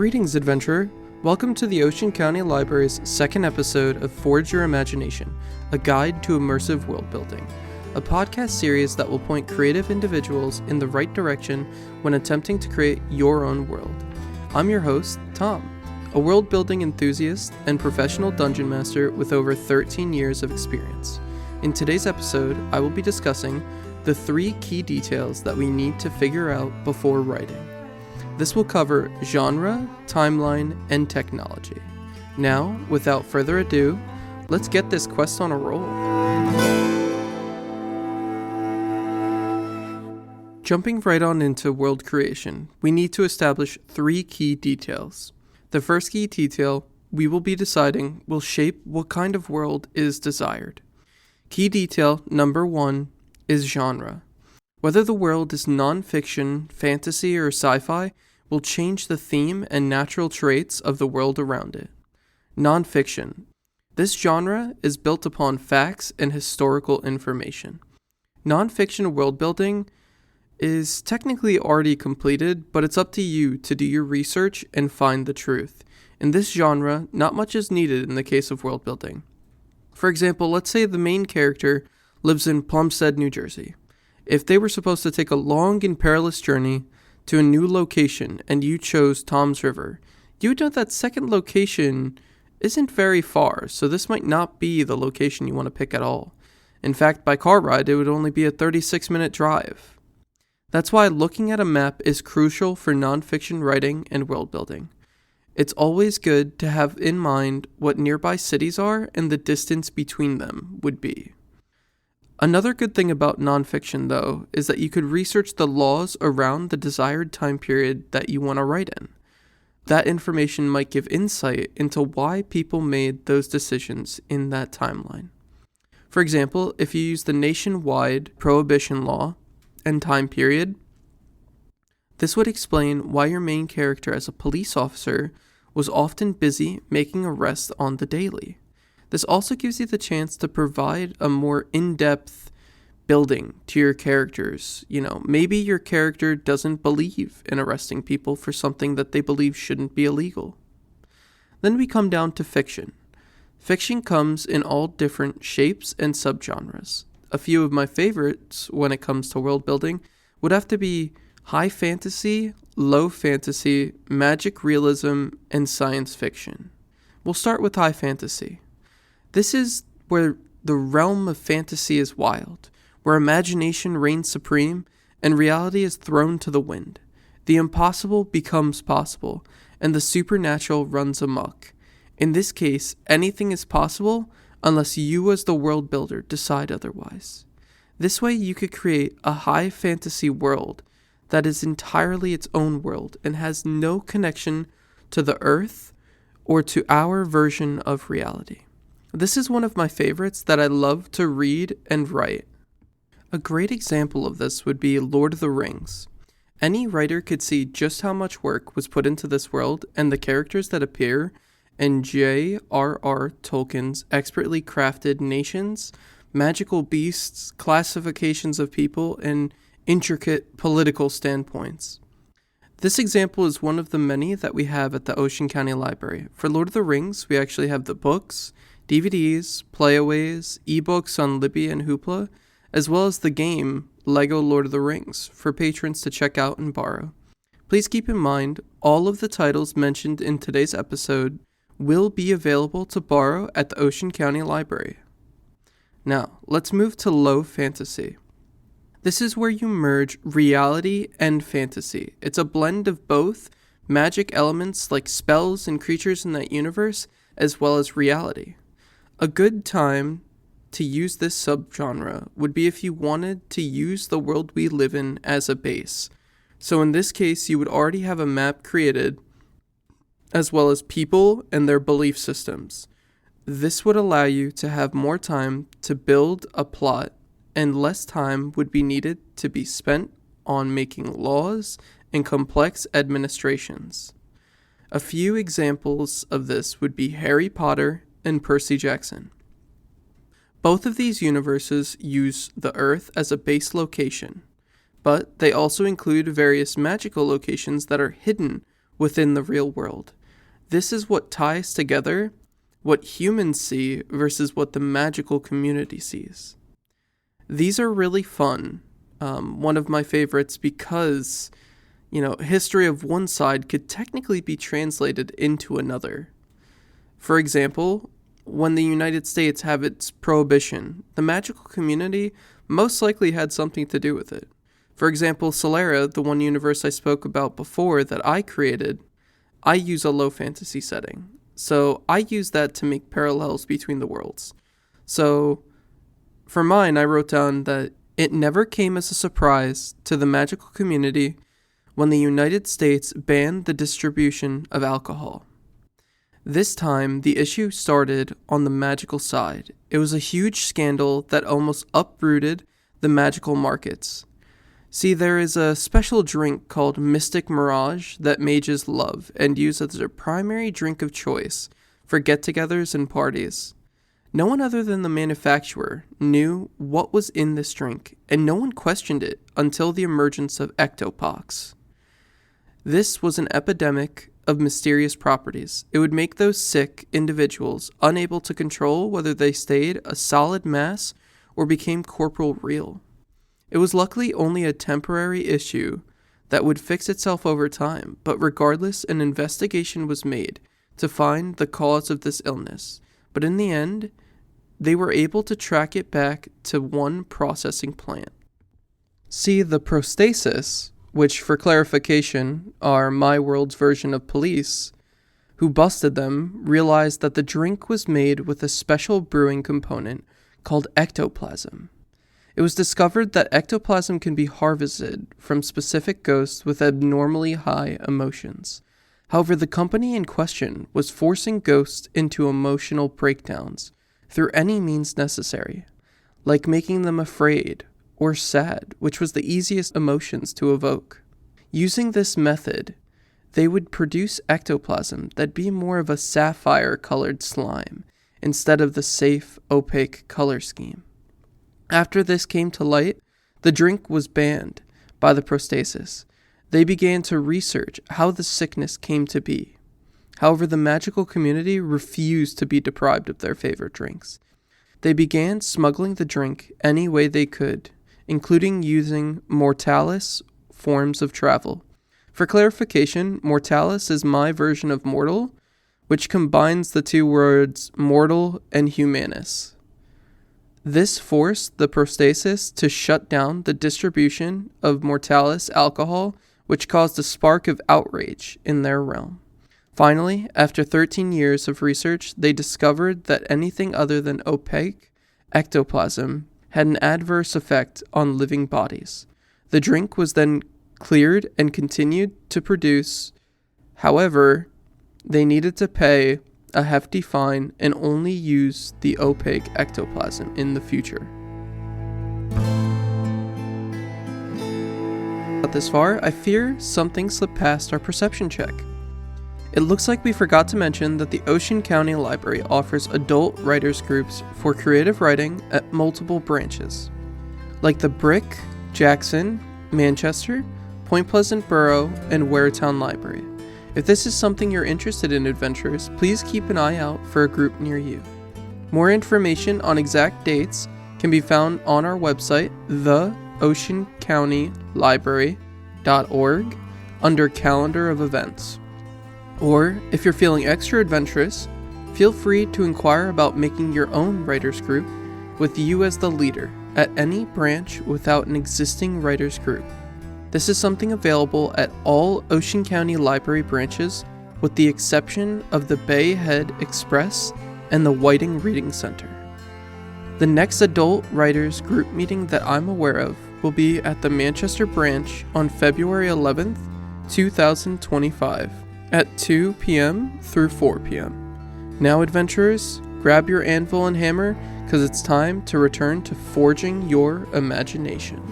Greetings, adventurer! Welcome to the Ocean County Library's second episode of Forge Your Imagination, a guide to immersive world building, a podcast series that will point creative individuals in the right direction when attempting to create your own world. I'm your host, Tom, a world building enthusiast and professional dungeon master with over 13 years of experience. In today's episode, I will be discussing the 3 key details that we need to figure out before writing. This will cover genre, timeline, and technology. Now, without further ado, let's get this quest on a roll. Jumping right on into world creation, we need to establish 3 key details. The first key detail we will be deciding will shape what kind of world is desired. Key detail number 1 is genre. Whether the world is non-fiction, fantasy, or sci-fi will change the theme and natural traits of the world around it. Non-fiction. This genre is built upon facts and historical information. Non-fiction world building is technically already completed, but it's up to you to do your research and find the truth. In this genre, not much is needed in the case of world building. For example, let's say the main character lives in Plumstead, New Jersey. If they were supposed to take a long and perilous journey to a new location and you chose Tom's River, you would know that second location isn't very far, so this might not be the location you want to pick at all. In fact, by car ride, it would only be a 36-minute drive. That's why looking at a map is crucial for nonfiction writing and world building. It's always good to have in mind what nearby cities are and the distance between them would be. Another good thing about nonfiction, though, is that you could research the laws around the desired time period that you want to write in. That information might give insight into why people made those decisions in that timeline. For example, if you use the nationwide prohibition law and time period, this would explain why your main character as a police officer was often busy making arrests on the daily. This also gives you the chance to provide a more in-depth building to your characters. Maybe your character doesn't believe in arresting people for something that they believe shouldn't be illegal. Then we come down to fiction. Fiction comes in all different shapes and subgenres. A few of my favorites when it comes to world building would have to be high fantasy, low fantasy, magic realism, and science fiction. We'll start with high fantasy. This is where the realm of fantasy is wild, where imagination reigns supreme and reality is thrown to the wind. The impossible becomes possible, and the supernatural runs amok. In this case, anything is possible unless you as the world builder decide otherwise. This way you could create a high fantasy world that is entirely its own world and has no connection to the earth or to our version of reality. This is one of my favorites that I love to read and write. A great example of this would be Lord of the Rings. Any writer could see just how much work was put into this world, and the characters that appear in J.R.R. Tolkien's expertly crafted nations, magical beasts, classifications of people, and intricate political standpoints. This example is one of the many that we have at the Ocean County Library. For Lord of the Rings, we actually have the books, DVDs, playaways, ebooks on Libby and Hoopla, as well as the game Lego Lord of the Rings for patrons to check out and borrow. Please keep in mind, all of the titles mentioned in today's episode will be available to borrow at the Ocean County Library. Now, let's move to low fantasy. This is where you merge reality and fantasy. It's a blend of both magic elements like spells and creatures in that universe, as well as reality. A good time to use this subgenre would be if you wanted to use the world we live in as a base. So in this case, you would already have a map created, as well as people and their belief systems. This would allow you to have more time to build a plot, and less time would be needed to be spent on making laws and complex administrations. A few examples of this would be Harry Potter and Percy Jackson. Both of these universes use the Earth as a base location, but they also include various magical locations that are hidden within the real world. This is what ties together what humans see versus what the magical community sees. These are really fun. One of my favorites because, history of one side could technically be translated into another. For example, when the United States had its prohibition, the magical community most likely had something to do with it. For example, Solera, the one universe I spoke about before that I created, I use a low fantasy setting. So I use that to make parallels between the worlds. So for mine, I wrote down that it never came as a surprise to the magical community when the United States banned the distribution of alcohol. This time, the issue started on the magical side. It was a huge scandal that almost uprooted the magical markets. See, there is a special drink called Mystic Mirage that mages love and use as their primary drink of choice for get-togethers and parties. No one other than the manufacturer knew what was in this drink, and no one questioned it until the emergence of ectopox. This was an epidemic of mysterious properties. It would make those sick individuals unable to control whether they stayed a solid mass or became corporeal real. It was luckily only a temporary issue that would fix itself over time, but regardless, an investigation was made to find the cause of this illness. But in the end, they were able to track it back to one processing plant. See, the prostasis, which for clarification are my world's version of police, who busted them, realized that the drink was made with a special brewing component called ectoplasm. It was discovered that ectoplasm can be harvested from specific ghosts with abnormally high emotions. However, the company in question was forcing ghosts into emotional breakdowns through any means necessary, like making them afraid or sad, which was the easiest emotions to evoke. Using this method, they would produce ectoplasm that'd be more of a sapphire-colored slime instead of the safe, opaque color scheme. After this came to light, the drink was banned by the prostasis. They began to research how the sickness came to be. However, the magical community refused to be deprived of their favorite drinks. They began smuggling the drink any way they could, including using mortalis forms of travel. For clarification, mortalis is my version of mortal, which combines the two words mortal and humanus. This forced the prostasis to shut down the distribution of mortalis alcohol, which caused a spark of outrage in their realm. Finally, after 13 years of research, they discovered that anything other than opaque ectoplasm had an adverse effect on living bodies. The drink was then cleared and continued to produce. However, they needed to pay a hefty fine and only use the opaque ectoplasm in the future. But this far, I fear something slipped past our perception check. It looks like we forgot to mention that the Ocean County Library offers adult writers groups for creative writing at multiple branches, like the Brick, Jackson, Manchester, Point Pleasant Borough, and Waretown Library. If this is something you're interested in, adventurers, please keep an eye out for a group near you. More information on exact dates can be found on our website, theoceancountylibrary.org, under Calendar of Events. Or, if you're feeling extra adventurous, feel free to inquire about making your own writers group with you as the leader at any branch without an existing writers group. This is something available at all Ocean County Library branches with the exception of the Bay Head Express and the Whiting Reading Center. The next adult writers group meeting that I'm aware of will be at the Manchester branch on February 11th, 2025 at 2 p.m. through 4 p.m. Now, adventurers, grab your anvil and hammer because it's time to return to forging your imagination.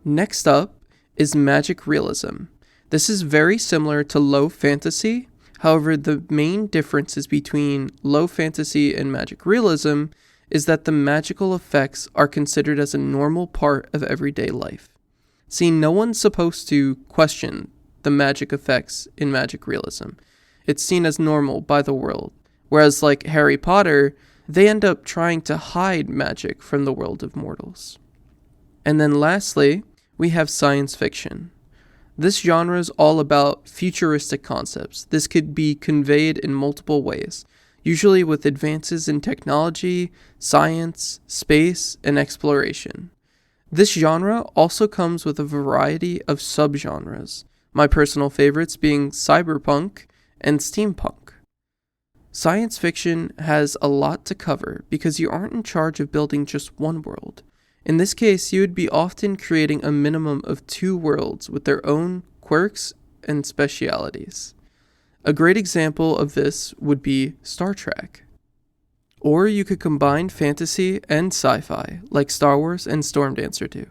Next up is magic realism. This is very similar to low fantasy. However, the main differences between low fantasy and magic realism is that the magical effects are considered as a normal part of everyday life. See, no one's supposed to question the magic effects in magic realism. It's seen as normal by the world, whereas like Harry Potter, they end up trying to hide magic from the world of mortals. And then lastly, we have science fiction. This genre is all about futuristic concepts. This could be conveyed in multiple ways, usually with advances in technology, science, space, and exploration. This genre also comes with a variety of subgenres, my personal favorites being cyberpunk and steampunk. Science fiction has a lot to cover because you aren't in charge of building just one world. In this case, you would be often creating a minimum of 2 worlds with their own quirks and specialities. A great example of this would be Star Trek. Or you could combine fantasy and sci-fi, like Star Wars and Stormdancer do.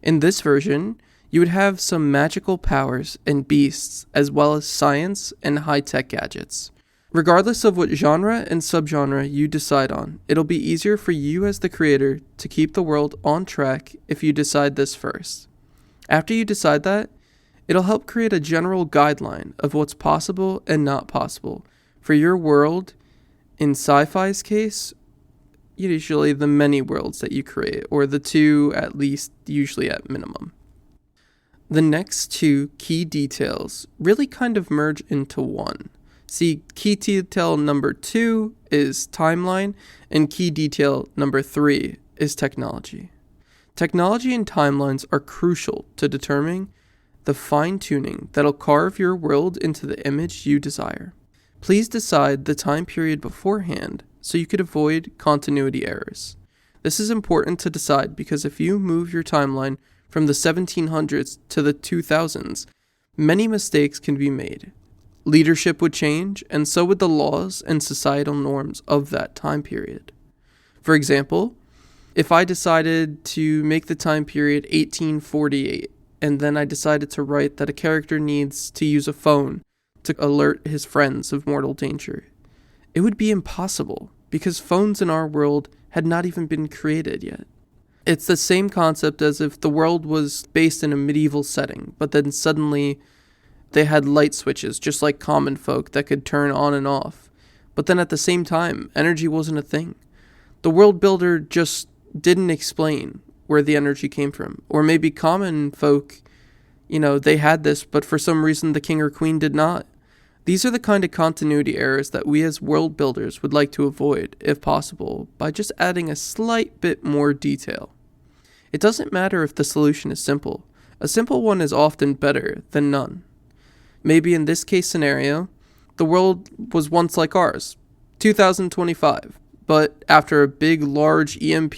In this version, you would have some magical powers and beasts, as well as science and high-tech gadgets. Regardless of what genre and subgenre you decide on, it'll be easier for you as the creator to keep the world on track if you decide this first. After you decide that, it'll help create a general guideline of what's possible and not possible for your world. In sci-fi's case, usually the many worlds that you create, or the 2 at least, usually at minimum. The next 2 key details really kind of merge into one. See, key detail number 2 is timeline, and key detail number 3 is technology. Technology and timelines are crucial to determining the fine-tuning that'll carve your world into the image you desire. Please decide the time period beforehand so you could avoid continuity errors. This is important to decide because if you move your timeline from the 1700s to the 2000s, many mistakes can be made. Leadership would change, and so would the laws and societal norms of that time period. For example, if I decided to make the time period 1848, and then I decided to write that a character needs to use a phone to alert his friends of mortal danger, it would be impossible because phones in our world had not even been created yet. It's the same concept as if the world was based in a medieval setting, but then suddenly they had light switches just like common folk that could turn on and off. But then at the same time, energy wasn't a thing. The world builder just didn't explain where the energy came from. Or maybe common folk, they had this, but for some reason the king or queen did not. These are the kind of continuity errors that we as world builders would like to avoid, if possible, by just adding a slight bit more detail. It doesn't matter if the solution is simple. A simple one is often better than none. Maybe in this case scenario, the world was once like ours, 2025, but after a big, large EMP,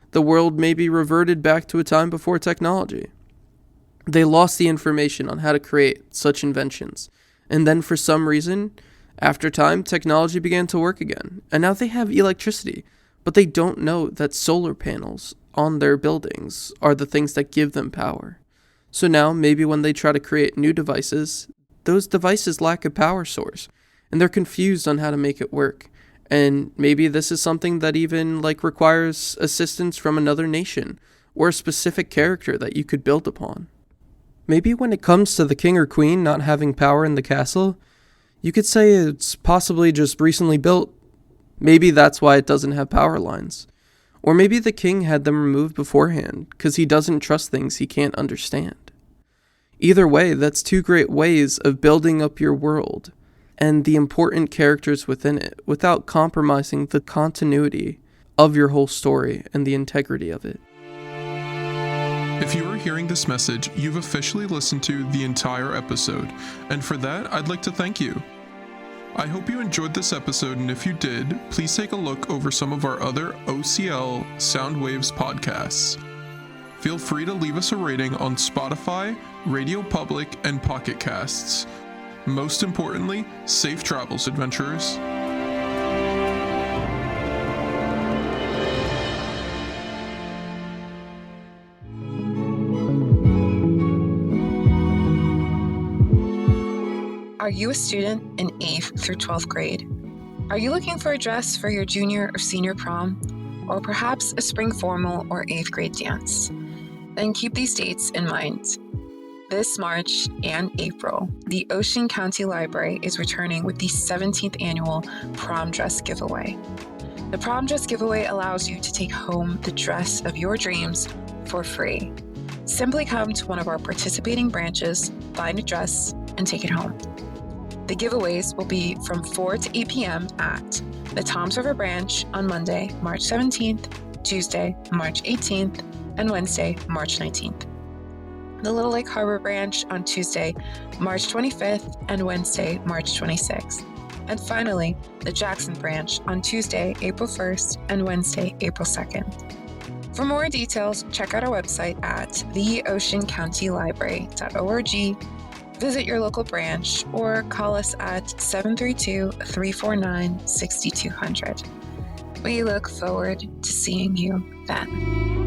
the world maybe reverted back to a time before technology. They lost the information on how to create such inventions. And then for some reason, after time, technology began to work again. And now they have electricity, but they don't know that solar panels on their buildings are the things that give them power. So now maybe when they try to create new devices, those devices lack a power source, and they're confused on how to make it work. And maybe this is something that even requires assistance from another nation or a specific character that you could build upon. Maybe when it comes to the king or queen not having power in the castle, you could say it's possibly just recently built. Maybe that's why it doesn't have power lines. Or maybe the king had them removed beforehand because he doesn't trust things he can't understand. Either way, that's 2 great ways of building up your world and the important characters within it without compromising the continuity of your whole story and the integrity of it. If you are hearing this message, you've officially listened to the entire episode, and for that, I'd like to thank you. I hope you enjoyed this episode, and if you did, please take a look over some of our other OCL Soundwaves podcasts. Feel free to leave us a rating on Spotify, Radio Public, and Pocket Casts. Most importantly, safe travels, adventurers. Are you a student in 8th through 12th grade? Are you looking for a dress for your junior or senior prom? or perhaps a spring formal or 8th grade dance. Then keep these dates in mind. This March and April, the Ocean County Library is returning with the 17th annual prom dress giveaway. The prom dress giveaway allows you to take home the dress of your dreams for free. Simply come to one of our participating branches, find a dress, and take it home. The giveaways will be from 4 to 8 p.m. at the Toms River Branch on Monday, March 17th, Tuesday, March 18th, and Wednesday, March 19th. The Little Lake Harbor Branch on Tuesday, March 25th, and Wednesday, March 26th. And finally, the Jackson Branch on Tuesday, April 1st, and Wednesday, April 2nd. For more details, check out our website at theoceancountylibrary.org, visit your local branch, or call us at 732-349-6200. We look forward to seeing you then.